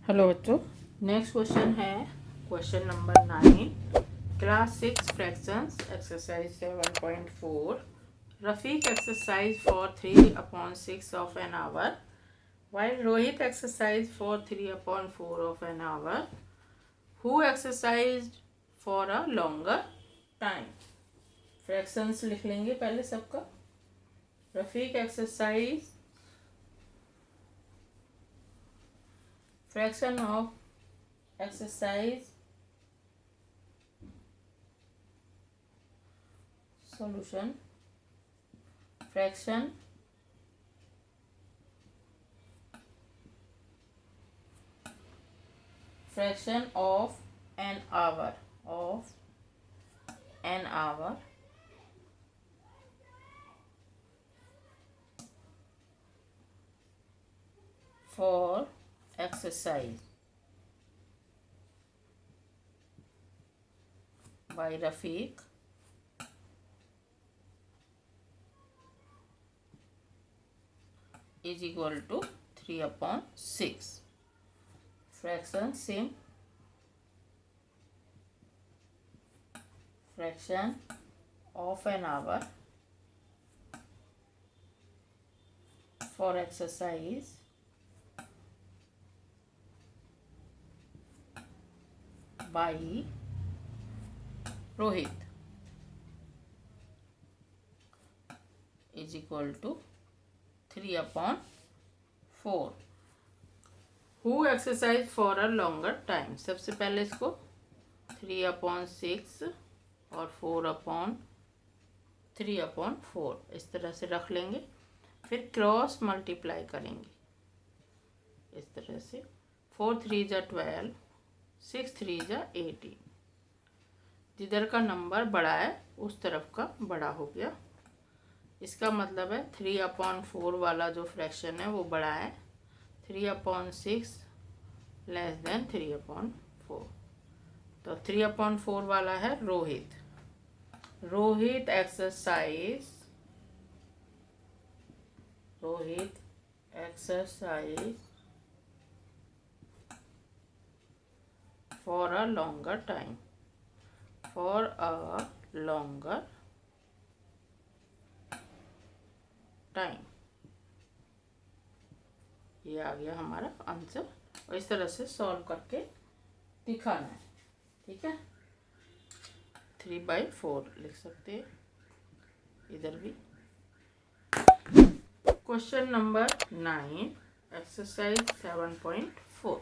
Hello बच्चों, next question है question number 9, class 6 fractions exercise 7.4. Rafiq exercise for 3/6 of an hour while Rohit exercised for 3/4 of an hour. Who exercised for a longer time? Fractions लिख लेंगे पहले सबका. Rafiq exercise fraction of exercise solution, fraction of an hour for exercise by Rafiq is equal to 3/6. Fraction same. Fraction of an hour for exercise by Rohit is equal to 3/4. Who exercise for a longer time? सबसे पहले इसको 3/6 और 4/3/4 इस तरह से रख लेंगे. फिर क्रॉस मल्टीप्लाई करेंगे इस तरह से. 4 3 जा 12, 6 3 जा 18. जिधर का नंबर बड़ा है उस तरफ का बड़ा हो गया. इसका मतलब है 3/4 वाला जो फ्रैक्शन है वो बड़ा है. 3/6 लेस देन 3/4. तो 3/4 वाला है Rohit. Rohit exercise for a longer time. ये आ गया हमारा आंसर. और इस तरह से सॉल्व करके दिखाना है. ठीक है, 3/4 लिख सकते हैं इधर भी. Question number 9 exercise 7.4.